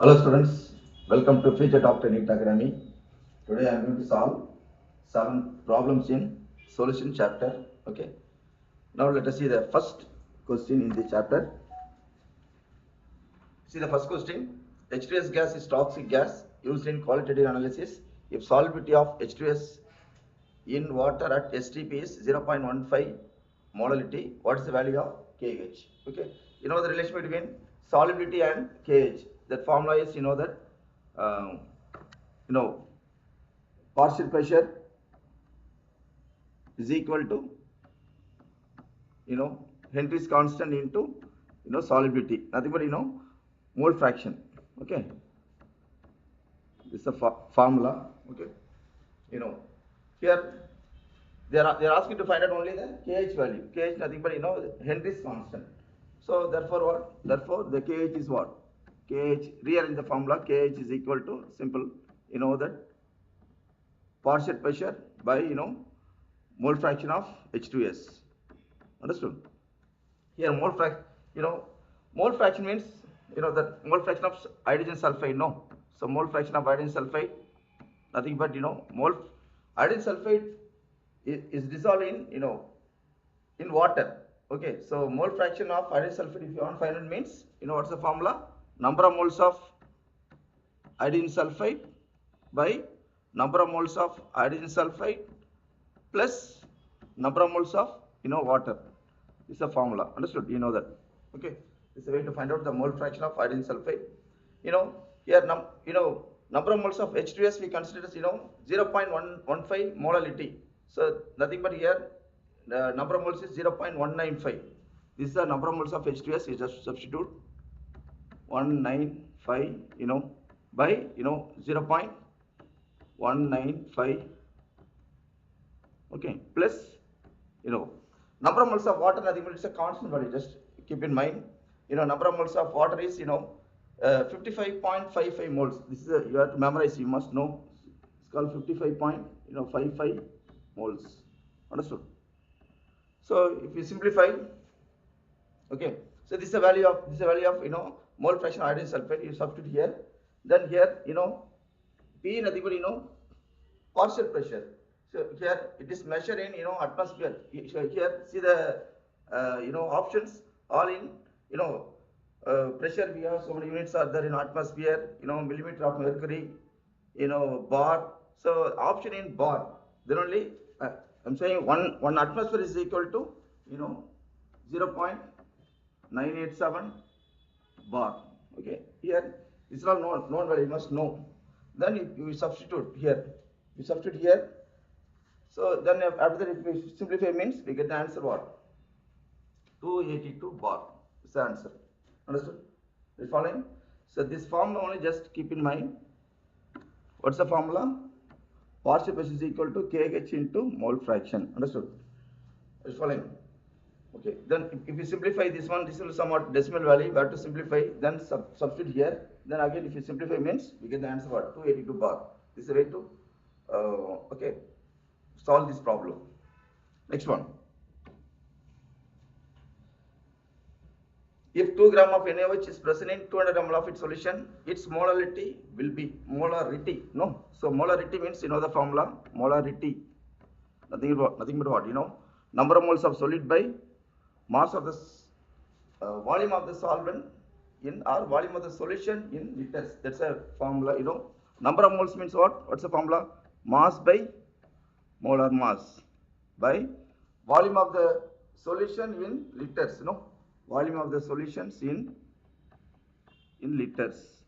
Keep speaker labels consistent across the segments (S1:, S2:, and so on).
S1: Hello students, welcome to Future Doctor Neet Academy. Today I am going to solve 7 problems in solution chapter. Okay. Now let us see the first question in the chapter. See the first question. H2S gas is toxic gas used in qualitative analysis. If solubility of H2S in water at STP is 0.15 molarity, what is the value of KH? Okay. You know the relation between solubility and KH. That formula is uh, partial pressure is equal to Henry's constant into solubility, nothing but mole fraction. Okay, this is a formula. Okay, here they are asking to find out only the KH value. KH nothing but Henry's constant. So therefore what? Therefore the KH is what? KH, rearrange the formula. KH is equal to simple, that partial pressure by mole fraction of H2S. Understood? Here mole fraction, mole fraction means that mole fraction of hydrogen sulfide. No, so mole fraction of hydrogen sulfide, nothing but mole hydrogen sulfide is dissolved in water. Okay, so mole fraction of hydrogen sulfide, if you want to find it, means what's the formula? Number of moles of hydrogen sulfide by number of moles of hydrogen sulfide plus number of moles of water. This is a formula. Understood? You know that. Okay, this is a way to find out the mole fraction of hydrogen sulfide. Here number of moles of H2S we consider as 0.115 molarity. So nothing but here the number of moles is 0.195. This is the number of moles of H2S. You just substitute 195 by 0.195. Okay, plus number of moles of water, nothing but it's a constant value. Just keep in mind, number of moles of water is 55.55 moles. This is you have to memorize. You must know. It's called 55.55 moles. Understood? So if you simplify, okay. So this is the value of mole fraction of hydrogen sulfide. You substitute here. Then here P nothing but partial pressure. So here it is measured in atmosphere. Here see the options all in pressure. We have so many units are there in atmosphere. Millimeter of mercury. Bar. So option in bar. Then only I'm saying one atmosphere is equal to 0.987 bar. Okay. Here this is all known value. You must know. Then you substitute here. You substitute here. So then after that, if we simplify, means we get the answer what? 282 bar is the answer. Understood? Are you following? So this formula only just keep in mind. What's the formula? Partial pressure is equal to KH into mole fraction. Understood? Are you following? Okay. Then if you simplify this one, this will somewhat decimal value. We have to simplify. Then substitute here. Then again, if you simplify, means we get the answer what? 282 bar. This is a way to okay, solve this problem. Next one. If 2 gram of NaOH is present in 200 ml of its solution, its molarity will be No. So molarity means the formula. Molarity. Nothing but what? Number of moles of solid by mass of the volume of the solvent in or volume of the solution in liters. That's a formula. Number of moles means what? What's the formula? Mass by molar mass by volume of the solution in liters. Volume of the solutions in liters.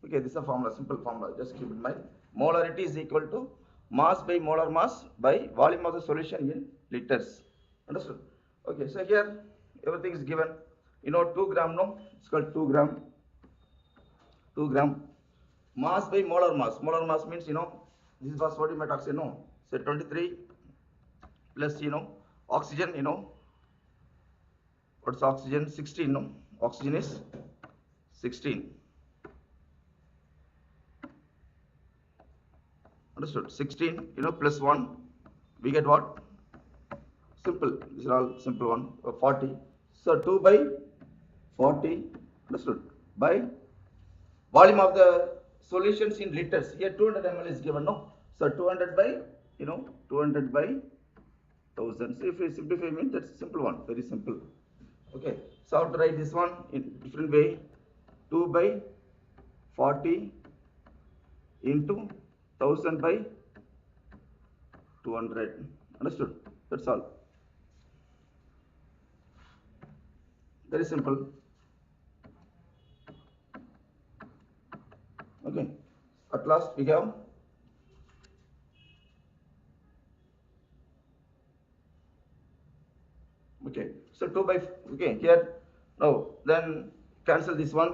S1: Okay, this is a formula, simple formula. Just keep in mind. Molarity is equal to mass by molar mass by volume of the solution in liters. Understood? Okay, so here everything is given. 2 gram, no? It's called 2 gram. 2 gram. Mass by molar mass. Molar mass means, this is for sodium hydroxide, no? So 23 plus, oxygen, what's oxygen? 16, no? Oxygen is 16. Understood? 16, plus 1, we get what? Simple. These are all simple one. 40. So 2 by 40. Understood? By volume of the solutions in liters. Here 200 ml is given, no? So 200 by, 200 by 1000. So if we simplify, means that's a simple one, very simple. Okay, so how to write this one in different way? 2 by 40 into 1000 by 200. Understood? That's all. Very simple. Okay, at last we have okay, so 2 by okay here now then cancel this one.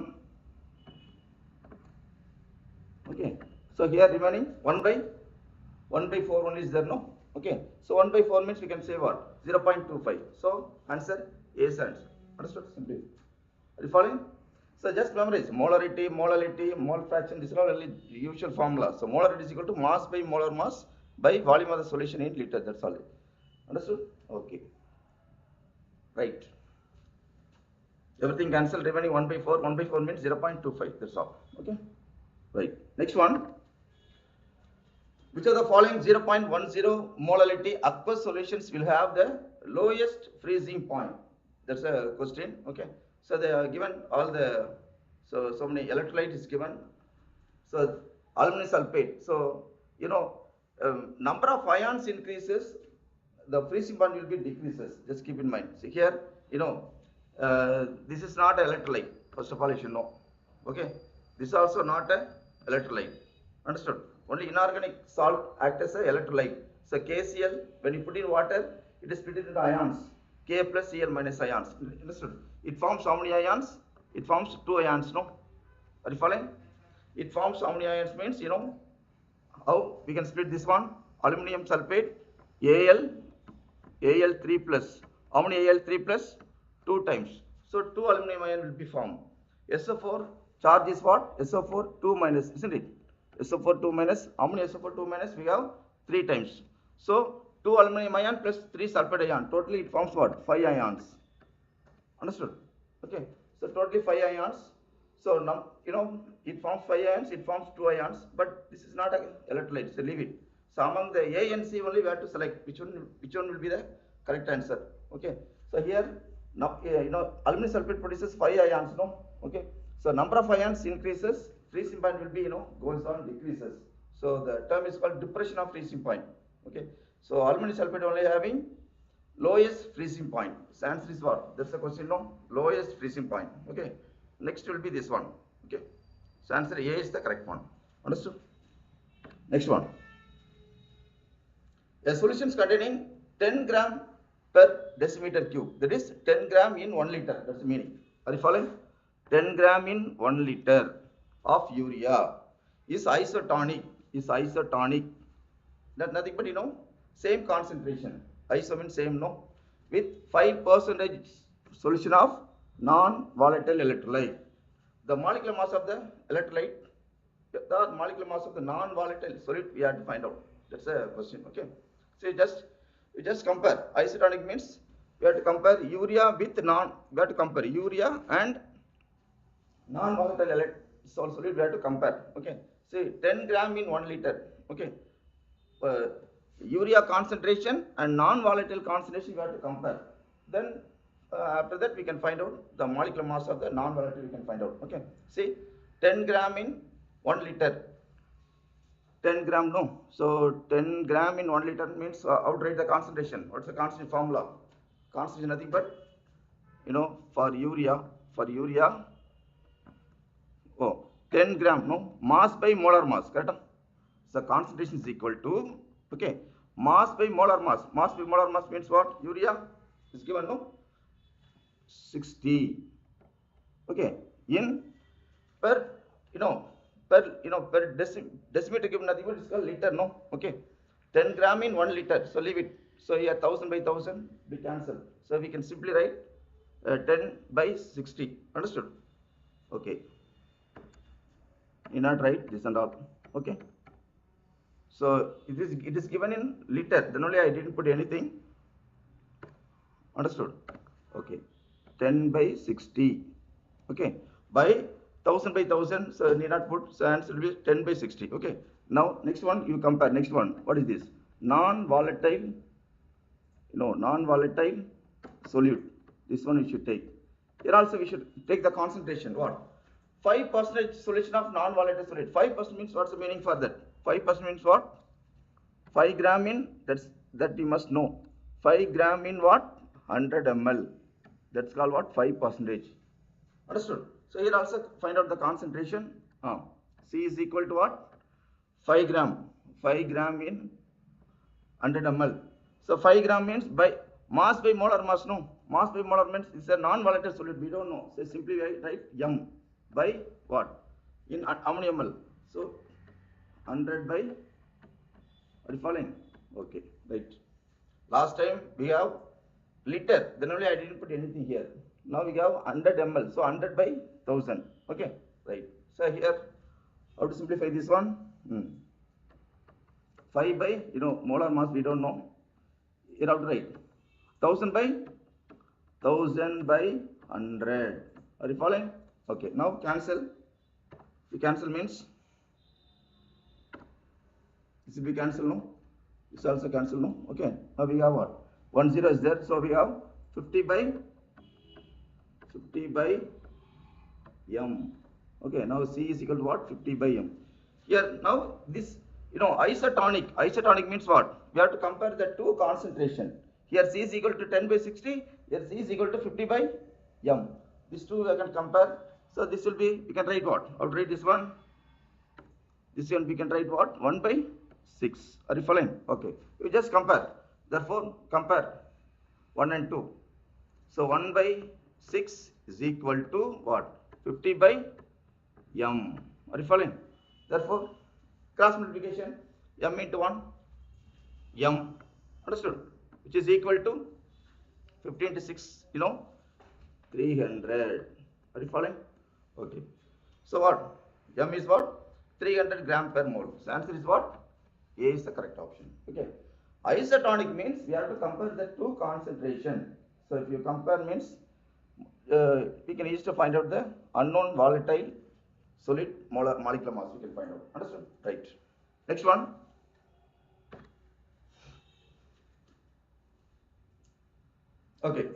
S1: Okay, so here remaining 1 by 4 only is there, no? Okay, so 1 by 4 means we can say what? 0.25. So answer A is answer. Understood? Simply. Are you following? So just memorize molarity, molality, mole fraction. These are all only usual formula. So molarity is equal to mass by molar mass by volume of the solution in liter. That's all. Understood? Okay. Right. Everything cancelled. Remaining 1 by 4. 1 by 4 means 0.25. That's all. Okay. Right. Next one. Which of the following 0.10 molality aqueous solutions will have the lowest freezing point? That's a question. Okay. So they are given all the so many electrolyte is given. So aluminum sulfate. So number of ions increases, the freezing point will be decreases. Just keep in mind. See here, this is not an electrolyte. First of all, you should know. Okay. This is also not a electrolyte. Understood? Only inorganic salt acts as an electrolyte. So KCl, when you put in water, it is split into ions. K plus Cl minus ions. Understood? It forms how many ions? It forms 2 ions, no? Are you following? It forms how many ions means, how we can split this one? Aluminum sulfate, Al3 plus. How many Al3 plus? 2 times. So 2 aluminum ion will be formed. SO4 charge is what? SO4 2 minus, isn't it? SO4 2 minus, how many SO4 2 minus? We have 3 times. So 2 aluminum ion plus 3 sulfate ion. Totally it forms what? 5 ions. Understood? Okay. So totally 5 ions. So now, it forms 5 ions, it forms 2 ions, but this is not an electrolyte, so leave it. So among the A and C only we have to select which one will be the correct answer. Okay. So here, now, aluminum sulfate produces 5 ions, no? Okay. So number of ions increases, freezing point will be, goes on, decreases. So the term is called depression of freezing point. Okay. So aluminum sulfate only having lowest freezing point. So answer is what? That's the question, no? Lowest freezing point. Okay. Next will be this one. Okay. So answer A is the correct one. Understood? Next one. A solution containing 10 gram per decimeter cube. That is 10 gram in 1 liter. That's the meaning. Are you following? 10 gram in 1 liter of urea is isotonic. That nothing but same concentration. Iso means same, no? With 5% solution of non-volatile electrolyte. The molecular mass of the electrolyte, the molecular mass of the non-volatile solid, we have to find out. That's a question. Okay. So you just compare. Isotonic means we have to compare urea with we have to compare urea and non-volatile solid. We have to compare. Okay. See 10 gram in 1 liter. Okay. Urea concentration and non-volatile concentration we have to compare. Then after that we can find out the molecular mass of the non-volatile. We can find out. Okay. See 10 gram in 1 liter. 10 gram, no. So 10 gram in 1 liter means outright the concentration. What's the concentration formula? Concentration nothing but for urea 10 gram, no, mass by molar mass, correct? So concentration is equal to mass by molar mass. Mass by molar mass means what? Urea is given, no, 60. Okay, in per decimeter given nothing but it's called liter, no? Okay, 10 gram in 1 liter. So leave it. So here 1000 by 1000 we cancel. So we can simply write 10 by 60. Understood? Okay. You not write this and all. Okay. So it is given in liter. Then only I didn't put anything. Understood? Okay. 10 by 60. Okay. By 1000 by 1000, so need not put, so answer will be 10 by 60. Okay. Now next one you compare. Next one, what is this? Non-volatile, non-volatile solute. This one we should take. Here also we should take the concentration. What? 5% solution of non-volatile solute. 5% means what's the meaning for that? 5% means what? 5 gram in, that you must know. 5 gram in what? 100 ml. That's called what? 5%. Understood? So here also find out the concentration. C is equal to what? 5 gram. 5 gram in 100 ml. So 5 gram means by mass by molar mass, no. Mass by molar means it's a non-volatile solute. We don't know. So simply write M by what? In how many ml? So 100 by, are you following? Okay, right. Last time we have liter, then only I didn't put anything here. Now we have 100 ml, so 100 by 1000. Okay, right. So here, how to simplify this one? 5 by, molar mass we don't know. Here how to write? 1000 by 100. Are you following? Okay, now cancel. You cancel means, this will be cancel, no? This also cancel, no? Okay, now we have what? 10 is there, so we have 50 by M. Okay, now C is equal to what? 50 by M. Here, now this, isotonic. Isotonic means what? We have to compare the two concentration. Here C is equal to 10 by 60, here C is equal to 50 by M. These two we can compare. So this will be, we can write what? I'll write this one. This one we can write what? 1 by 6. Are you following? Okay. You just compare. Therefore, compare 1 and 2. So 1 by 6 is equal to what? 50 by M. Are you following? Therefore, cross multiplication, M into 1, M. Understood? Which is equal to 50 into 6, 300. Are you following? Okay. So what? M is what? 300 gram per mole. So answer is what? A is the correct option. Okay. Isotonic means we have to compare the two concentration. So if you compare means we can easily find out the unknown volatile solid molecular mass. We can find out. Understood? Right. Next one. Okay.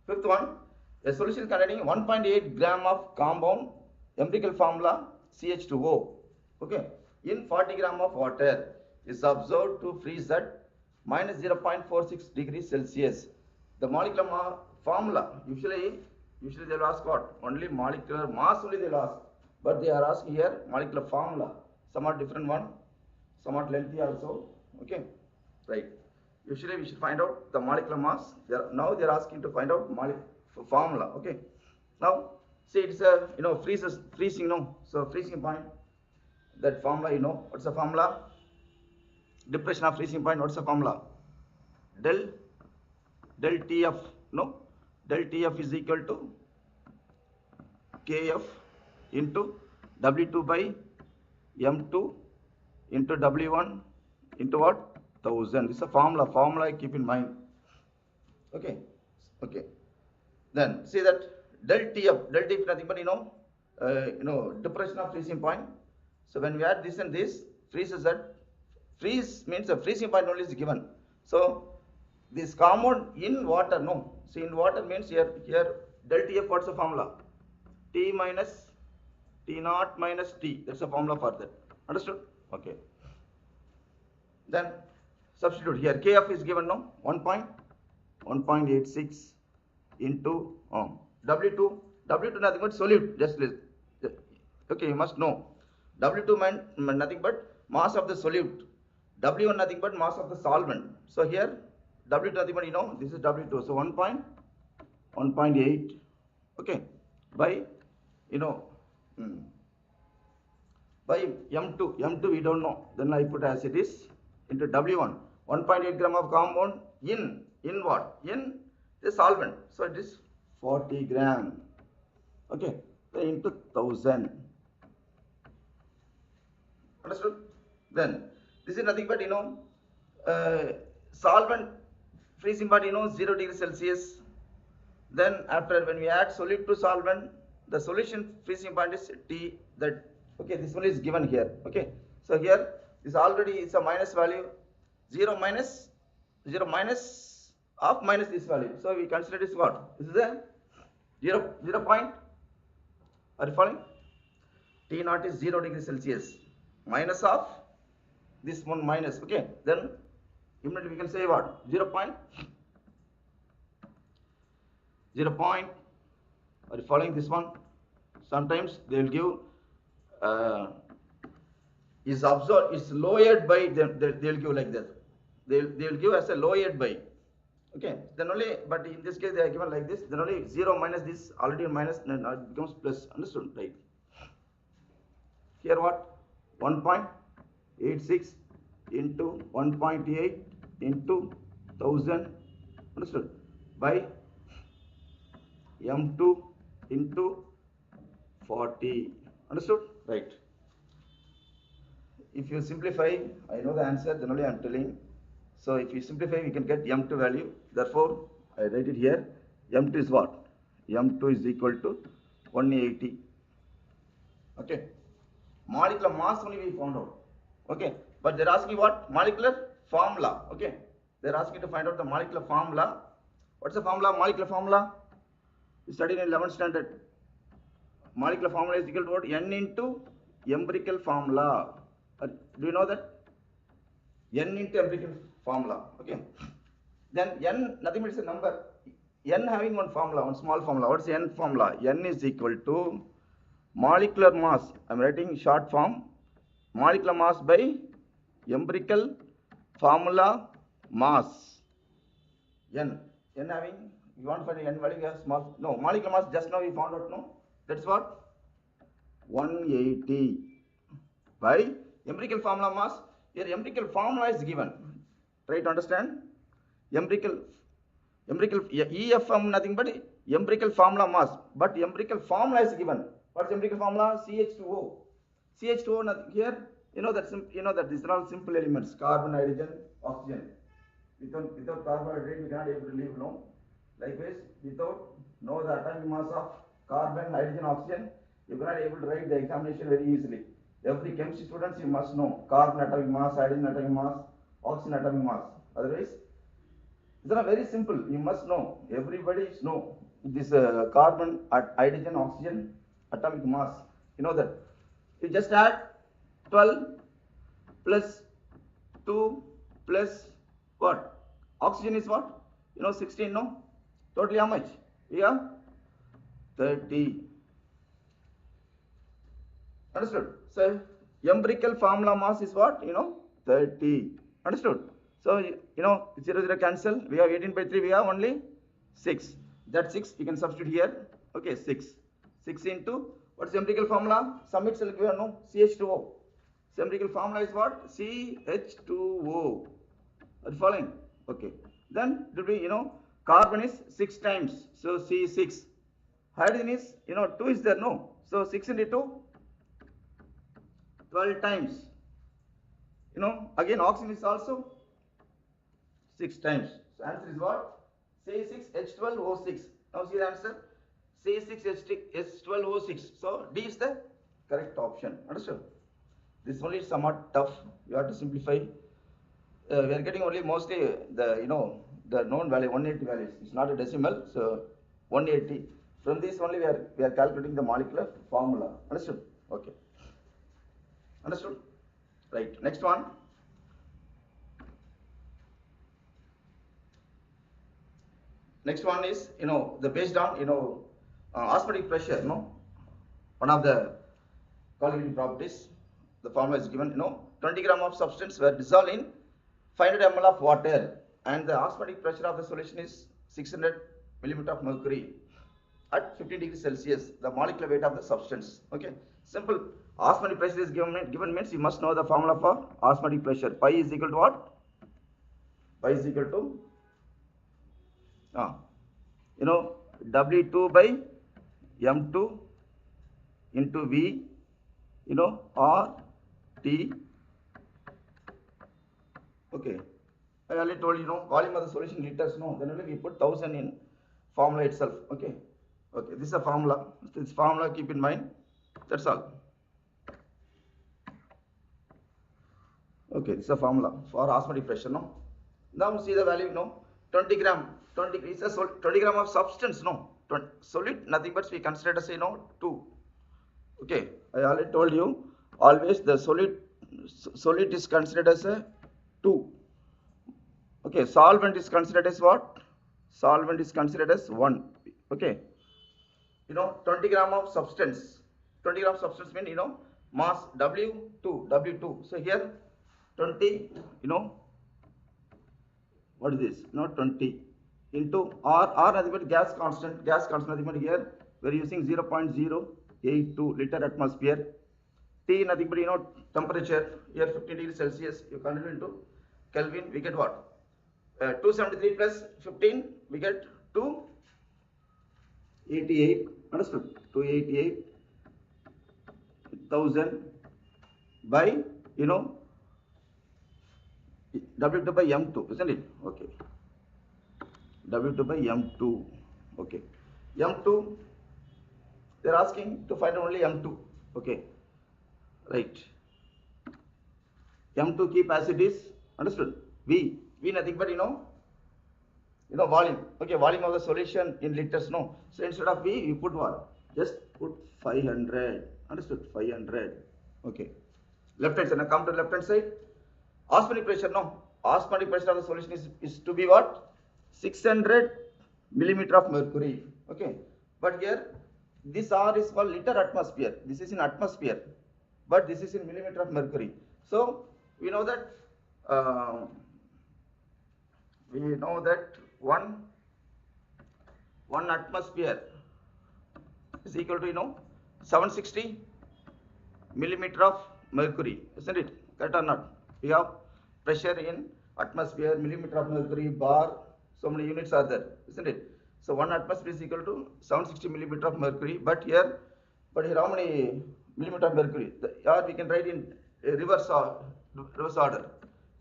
S1: Fifth one. A solution containing 1.8 gram of compound empirical formula CH2O. Okay. In 40 gram of water is observed to freeze at minus 0.46 degrees Celsius. The molecular formula, usually they will ask what? Only molecular mass only they will ask. But they are asking here molecular formula. Somewhat different one, somewhat lengthy also. Okay, right. Usually we should find out the molecular mass. Now they are asking to find out formula. Okay. Now see it's a freezing, no. So freezing point. That formula, what's the formula? Depression of freezing point, what's the formula? Del TF, no? Del TF is equal to KF into W2 by M2 into W1 into what? 1000. This is a formula keep in mind. Okay. Then see that del TF is nothing but depression of freezing point. So when we add this and this, freeze means the freezing point only is given. So this compound in water, no. See in water means here del TF, what's the formula? T minus T naught minus T. That's the formula for that. Understood? Okay. Then substitute here. KF is given, no. 1.86 into W2 nothing but solute. Just okay, you must know. W2 meant nothing but mass of the solute. W1 nothing but mass of the solvent. So here W2 nothing but this is W2. So 1.8. Okay, by by M2. M2 we don't know. Then I put as it is into W1. 1.8 gram of compound in what? In the solvent. So it is 40 gram. Okay, so into 1000. Understood? Then this is nothing but solvent freezing point 0 degrees Celsius. Then after when we add solute to solvent, the solution freezing point is T, that, okay, this one is given here, okay. So here, this already is a minus value, 0 minus of minus this value. So we consider this what? This is a 0 point, are you following? T naught is 0 degrees Celsius, minus of this one minus, okay. Then immediately we can say what? 0 point, are you following this one? Sometimes they will give is absorbed, is lowered by them, they will give like this. They will give as a lowered by. Okay, then only, but in this case they are given like this, then only 0 minus this, already minus, then it becomes plus. Understood, right? Here what? 1.86 into 1.8 into 1000, understood, by M2 into 40, understood, right? If you simplify, I know the answer, then only I am telling. So if you simplify, we can get M2 value. Therefore, I write it here. M2 is what? M2 is equal to 180. Okay. Molecular mass only we found out. Okay. But they're asking what? Molecular formula. Okay. They're asking to find out the molecular formula. What's the formula? Molecular formula? You studied in 11th standard. Molecular formula is equal to what? N into empirical formula. Do you know that? N into empirical formula. Okay. Then N, nothing but it's a number. N having one formula, one small formula. What's the N formula? N is equal to molecular mass. I'm writing short form. Molecular mass by empirical formula mass. N. N having, you want to find N value, we have small. No, molecular mass just now we found out, no? That's what? 180 by empirical formula mass. Here empirical formula is given. Try to understand. Empirical EFM nothing but empirical formula mass. But empirical formula is given. What's empirical formula? CH2O. CH2O nothing here. You know that these are all simple elements. Carbon, hydrogen, oxygen. Without carbohydrate we cannot able to live, no. Likewise, without know the atomic mass of carbon, hydrogen, oxygen, you cannot able to write the examination very easily. Every chemistry students you must know carbon atomic mass, hydrogen atomic mass, oxygen atomic mass. Otherwise, these are very simple. You must know. Everybody know this carbon, hydrogen, oxygen atomic mass. You know that. You just add 12 plus 2 plus what? Oxygen is what? 16. No. Totally how much? We have 30. Understood? So empirical formula mass is what? 30. Understood? So 0 0 cancel. We have 18/3. We have only 6. That 6 you can substitute here. Okay, 6. 6 into what's the empirical formula? Sum itself given, no? CH2O. So empirical formula is what? CH2O. Are you following? Okay. Then it will be carbon is 6 times. So C6. Hydrogen is 2 is there, no? So 6 into 2. 12 times. Again oxygen is also 6 times. So answer is what? C6H12O6. Now see the answer. C6H12O6. So D is the correct option. Understood? This one is somewhat tough. You have to simplify. We are getting only mostly the the known value 180 values. It's not a decimal. So 180. From this only we are calculating the molecular formula. Understood? Okay. Understood? Right. Next one. Next one is the based on osmotic pressure. One of the qualitative properties. The formula is given. 20 gram of substance were dissolved in 500 ml of water, and the osmotic pressure of the solution is 600 millimeter of mercury at 50 degrees Celsius. The molecular weight of the substance. Okay. Simple. Osmotic pressure is given means you must know the formula for osmotic pressure. Pi is equal to what? Pi is equal to W2 by M2 into V R T. Okay. I already told volume of the solution liters, no. Then only we put 1000 in formula itself. Okay. Okay, this is a formula. This formula keep in mind. That's all. Okay, this is a formula for osmotic pressure. No. Now see the value. No, 20 gram. 20 is a 20 gram of substance. No, 20, solid nothing but we consider as 2. Okay, I already told you. Always the solid is considered as a 2. Okay, solvent is considered as what? Solvent is considered as 1. Okay, 20 gram of substance. 20 gram substance means mass W2. So here 20, what is this? 20 into R nothing but gas constant. Gas constant nothing but here we are using 0.082 liter atmosphere. T nothing but temperature here 15 degrees Celsius. You convert into Kelvin. We get what? 273 plus 15. We get 288. Understood? 288,000 by W2 by M2, isn't it? Okay. W2 by M2. Okay. M2, they're asking to find only M2. Okay. Right. M2 keep as it is. Understood? V nothing but volume. Okay, volume of the solution in liters. No. So instead of V, you put what? Just put 500. Understood? 500. Okay. Left hand side. Now come to left hand side. Osmotic pressure. No. Osmotic pressure of the solution is to be what? 600 millimeter of mercury. Okay. But here, this R is for liter atmosphere. This is in atmosphere. But this is in millimeter of mercury. So we know that. One atmosphere is equal to 760 millimeter of mercury, isn't it? Correct or not? We have pressure in atmosphere, millimeter of mercury, bar, so many units are there, isn't it? So one atmosphere is equal to 760 millimeter of mercury. But here how many millimeter of mercury? Or we can write in reverse order.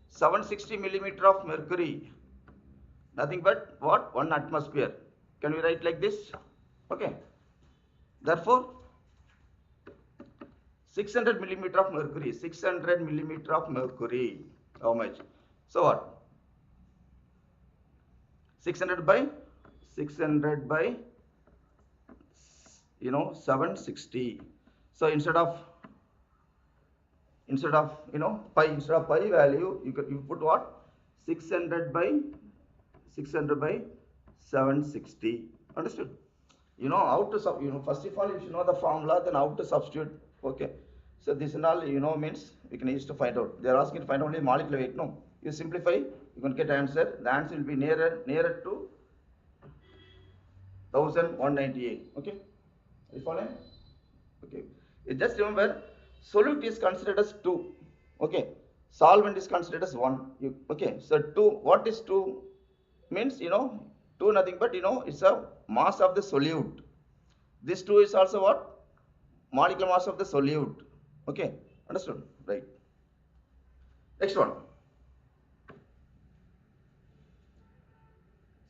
S1: 760 millimeter of mercury. Nothing but what? 1 atmosphere. Can we write like this? Okay. Therefore, 600 millimeter of mercury. 600 millimeter of mercury. How much? So what? 600 by 760. So instead of pi value, you put what? 600 by 760. Understood? How to first of all, if you know the formula, then how to substitute. Okay. So this and all means we can use to find out. They are asking to find only molecular weight. No. You simplify, you can get answer. The answer will be nearer to 1198. Okay. Are you following? Okay. You just remember, solute is considered as 2. Okay. Solvent is considered as 1. Okay. So 2. What is 2? Means 2 nothing but it's a mass of the solute. This 2 is also what? Molecular mass of the solute. Okay, understood? Right. Next one.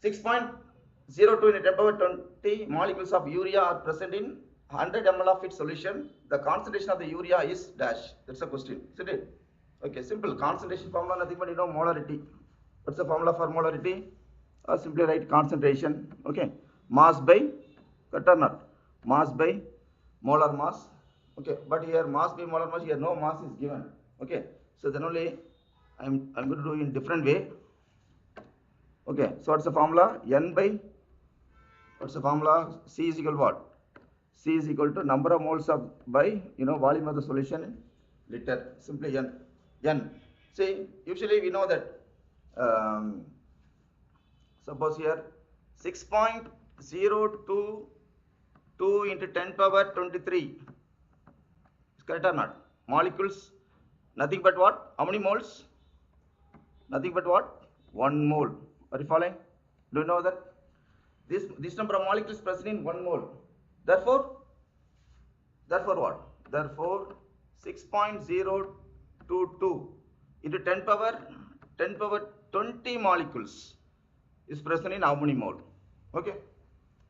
S1: 6.02 in a 10 power 20 molecules of urea are present in 100 ml of its solution. The concentration of the urea is dash. That's a question, isn't it? Okay, simple. Concentration formula nothing but molarity. What's the formula for molarity? Simply write concentration. Okay, mass by, correct or not? Mass by molar mass. Okay, but here mass by molar mass, here no mass is given. Okay, so then only I'm going to do in different way. Okay, so what's the formula? N by, what's the formula? C is equal to what? C is equal to number of moles of by volume of the solution in liter. Simply N. See, usually we know that. Suppose here 6.022 into 10 power 23. Is correct or not? Molecules, nothing but what? How many moles? Nothing but what? 1 mole. Are you following? Do you know that? This number of molecules present in 1 mole. Therefore what? Therefore 6.022 into 10 power 20 molecules is present in how many mole? Okay.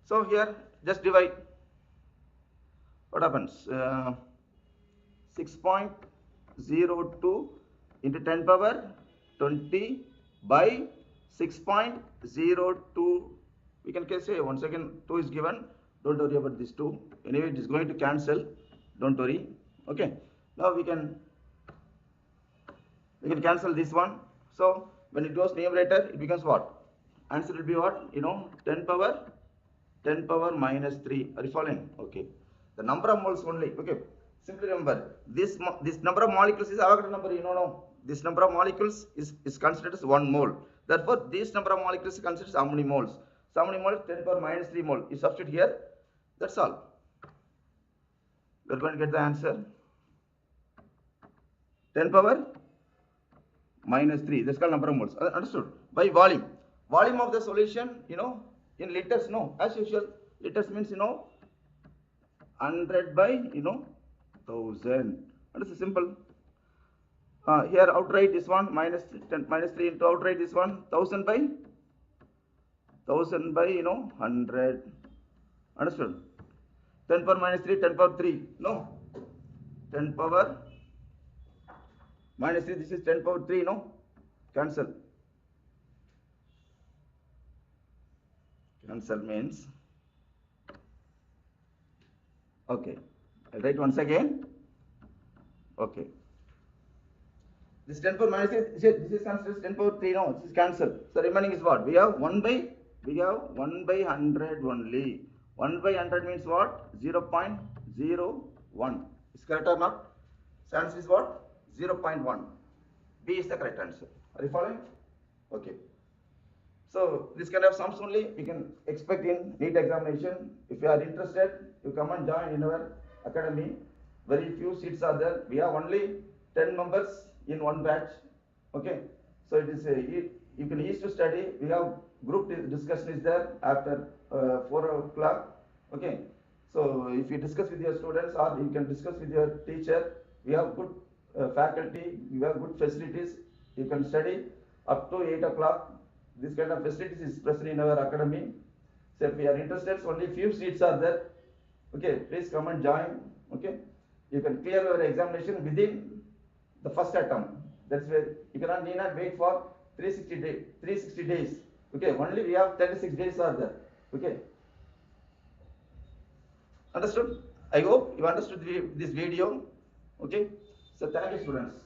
S1: So here just divide. What happens? 6.02 into 10 power 20 by 6.02. We can say once again 2 is given. Don't worry about this 2. Anyway, it is going to cancel. Don't worry. Okay. Now we can cancel this one. So when it goes numerator, it becomes what? Answer will be what? 10 power minus 3. Are you following? Okay. The number of moles only. Okay. Simply remember, this number of molecules is Avogadro number. No. This number of molecules is considered as 1 mole. Therefore, this number of molecules is considered as how many moles? So how many moles? 10 power minus 3 mole. You substitute here. That's all. We are going to get the answer. 10 power minus 3. That's called number of moles. Understood? By volume. Volume of the solution, in liters, no. As usual, liters means, 100 by, 1000. That is simple. Here outright this one minus 3 into outright this one 1000 by 100. Understood? 10 power minus 3, 10 power 3. No. 10 power minus 3, this is 10 power 3, no? Cancel. Cancel means, okay. I'll write once again. Okay. This 10 power minus 3, this is considered 10 power 3, no? This is cancelled. So remaining is what? We have 1 by 100 only. 1 by 100 means what? 0.01. Is correct or not? So answer is what? 0.1. B is the correct answer. Are you following? Okay. So this kind of sums only we can expect in NEET examination. If you are interested, you come and join in our academy. Very few seats are there. We have only 10 members in one batch. Okay. So it is you can ease to study. We have group discussion is there after 4 o'clock. Okay. So if you discuss with your students or you can discuss with your teacher, we have good faculty, we have good facilities. You can study up to 8 o'clock. This kind of facilities is present in our academy. So if you are interested, only few seats are there. Okay, please come and join. Okay, you can clear your examination within the first attempt. That's where you need not wait for 360 days. Okay, only we have 36 days are there. Okay, understood? I hope you understood this video. Okay, so thank you, students.